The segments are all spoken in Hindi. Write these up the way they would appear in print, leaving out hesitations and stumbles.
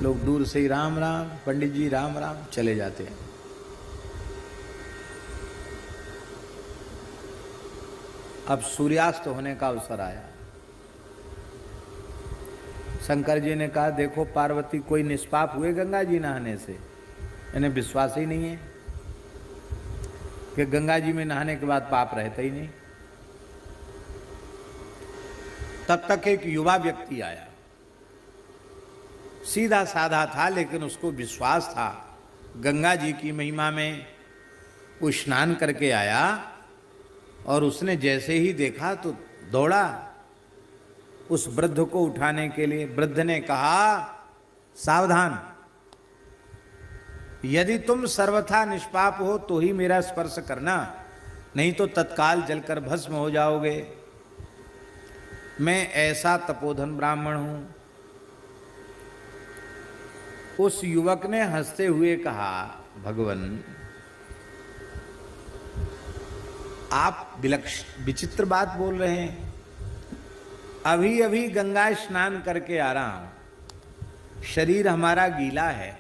लोग दूर से ही राम राम, पंडित जी राम राम चले जाते हैं। अब सूर्यास्त होने का अवसर आया। शंकर जी ने कहा, देखो पार्वती, कोई निष्पाप हुए गंगा जी नहाने से? इन्हें विश्वास ही नहीं है कि गंगा जी में नहाने के बाद पाप रहता ही नहीं। तब तक एक युवा व्यक्ति आया, सीधा साधा था, लेकिन उसको विश्वास था गंगा जी की महिमा में। वो स्नान करके आया और उसने जैसे ही देखा तो दौड़ा उस वृद्ध को उठाने के लिए। वृद्ध ने कहा, सावधान, यदि तुम सर्वथा निष्पाप हो तो ही मेरा स्पर्श करना, नहीं तो तत्काल जलकर भस्म हो जाओगे। मैं ऐसा तपोधन ब्राह्मण हूं। उस युवक ने हंसते हुए कहा, भगवान, आप विचित्र बात बोल रहे हैं। अभी अभी गंगा स्नान करके आ रहा हूं, शरीर हमारा गीला है,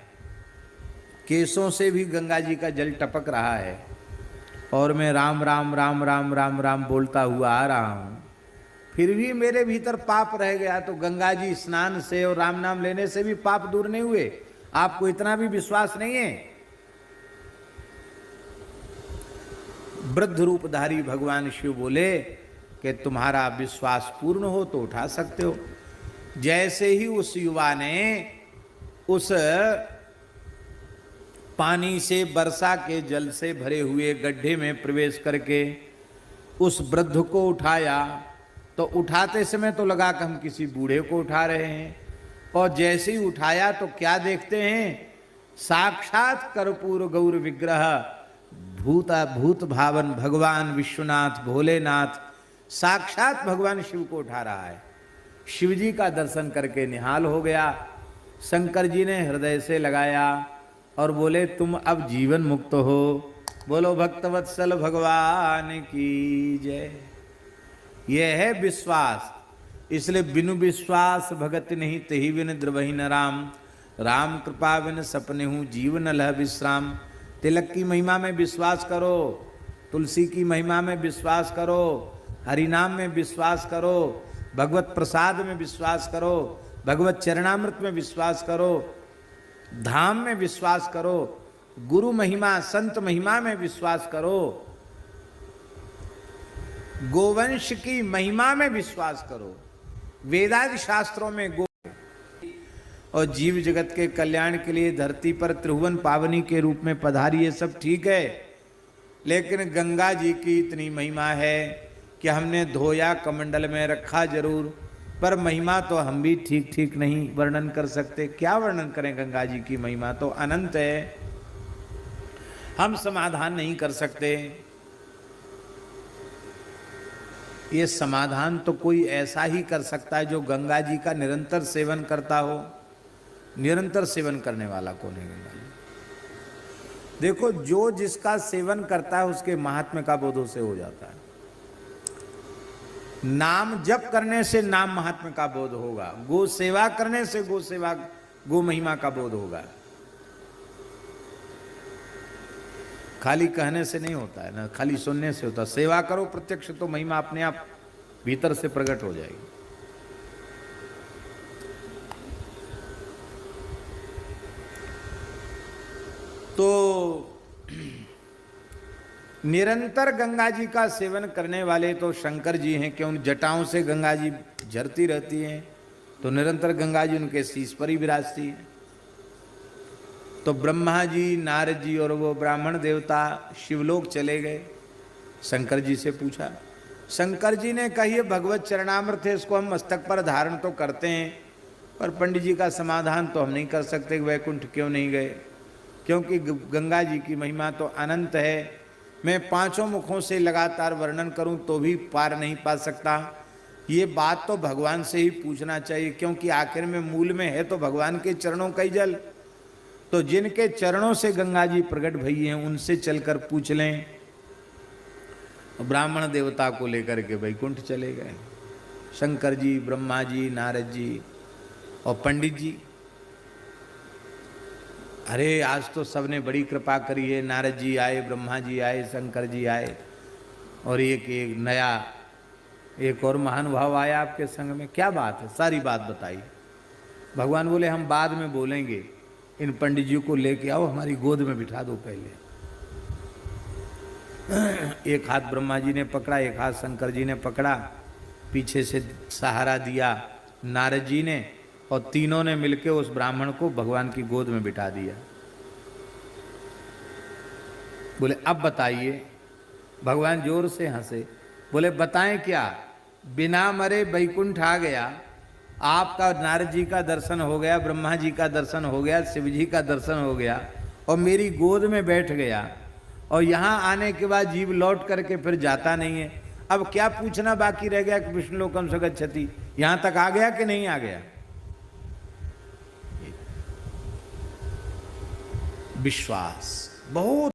केसों से भी गंगा जी का जल टपक रहा है, और मैं राम राम राम राम राम राम बोलता हुआ आ रहा हूं, फिर भी मेरे भीतर पाप रह गया। तो गंगा जी स्नान से और राम नाम लेने से भी पाप दूर नहीं हुए? आपको इतना भी विश्वास नहीं है? वृद्ध रूपधारी भगवान शिव बोले कि तुम्हारा विश्वास पूर्ण हो तो उठा सकते हो। जैसे ही उस युवा ने उस पानी से, वर्षा के जल से भरे हुए गड्ढे में प्रवेश करके उस वृद्ध को उठाया, तो उठाते समय तो लगा कि हम किसी बूढ़े को उठा रहे हैं, और जैसे ही उठाया तो क्या देखते हैं, साक्षात कर्पूर गौर विग्रह भूत भावन भगवान विश्वनाथ भोलेनाथ साक्षात भगवान शिव को उठा रहा है। शिव जी का दर्शन करके निहाल हो गया। शंकर जी ने हृदय से लगाया और बोले, तुम अब जीवन मुक्त हो। बोलो भक्तवत्सल भगवान की जय। यह है विश्वास। इसलिए बिनु विश्वास भगत नहीं, तही बिन द्रवहि न राम। राम कृपा बिन सपने हूँ, जीवन लह विश्राम। तिलक की महिमा में विश्वास करो, तुलसी की महिमा में विश्वास करो, हरिनाम में विश्वास करो, भगवत प्रसाद में विश्वास करो, भगवत चरणामृत में विश्वास करो, धाम में विश्वास करो, गुरु महिमा संत महिमा में विश्वास करो, गोवंश की महिमा में विश्वास करो, वेदादि शास्त्रों में गो, और जीव जगत के कल्याण के लिए धरती पर त्रिभुवन पावनी के रूप में पधारी। ये सब ठीक है, लेकिन गंगा जी की इतनी महिमा है कि हमने धोया कमंडल में रखा जरूर, पर महिमा तो हम भी ठीक ठीक नहीं वर्णन कर सकते। क्या वर्णन करें? गंगा जी की महिमा तो अनंत है, हम समाधान नहीं कर सकते। ये समाधान तो कोई ऐसा ही कर सकता है जो गंगा जी का निरंतर सेवन करता हो। निरंतर सेवन करने वाला कौन है? गंगा जी। देखो, जो जिसका सेवन करता है उसके महात्म्य का बोध उसे हो जाता है। नाम जप करने से नाम महात्म्य का बोध होगा, गो सेवा करने से गो सेवा गो महिमा का बोध होगा। खाली कहने से नहीं होता है ना, खाली सुनने से होता है। सेवा करो प्रत्यक्ष तो महिमा अपने आप भीतर से प्रकट हो जाएगी। तो निरंतर गंगा जी का सेवन करने वाले तो शंकर जी हैं कि उन जटाओं से गंगा जी झरती रहती हैं, तो निरंतर गंगा जी उनके शीश पर ही विराजती है। तो ब्रह्मा जी, नारद जी और वो ब्राह्मण देवता शिवलोक चले गए। शंकर जी से पूछा, शंकर जी ने कही, भगवत चरणामृत है, इसको हम मस्तक पर धारण तो करते हैं, पर पंडित जी का समाधान तो हम नहीं कर सकते, वैकुंठ क्यों नहीं गए? क्योंकि गंगा जी की महिमा तो अनंत है। मैं पांचों मुखों से लगातार वर्णन करूं तो भी पार नहीं पा सकता। ये बात तो भगवान से ही पूछना चाहिए, क्योंकि आखिर में मूल में है तो भगवान के चरणों का ही जल। तो जिनके चरणों से गंगा जी प्रकट भई हैं उनसे चलकर पूछ लें। ब्राह्मण देवता को लेकर के वैकुंठ चले गए, शंकर जी, ब्रह्मा जी, नारद जी और पंडित जी। अरे आज तो सबने बड़ी कृपा करी है, नारद जी आए, ब्रह्मा जी आए, शंकर जी आए, और एक एक नया एक और महानुभाव आया आपके संग में, क्या बात है, सारी बात बताई। भगवान बोले हम बाद में बोलेंगे, इन पंडित जी को लेके आओ, हमारी गोद में बिठा दो पहले। एक हाथ ब्रह्मा जी ने पकड़ा, एक हाथ शंकर जी ने पकड़ा, पीछे से सहारा दिया नारद जी ने, और तीनों ने मिलकर उस ब्राह्मण को भगवान की गोद में बिठा दिया। बोले अब बताइए। भगवान जोर से हंसे, बोले बताएं क्या, बिना मरे बैकुंठ आ गया, आपका नारद जी का दर्शन हो गया, ब्रह्मा जी का दर्शन हो गया, शिव जी का दर्शन हो गया, और मेरी गोद में बैठ गया, और यहाँ आने के बाद जीव लौट करके फिर जाता नहीं है। अब क्या पूछना बाकी रह गया कि विष्णु लोकम स गच्छति, यहाँ तक आ गया कि नहीं आ गया। विश्वास बहुत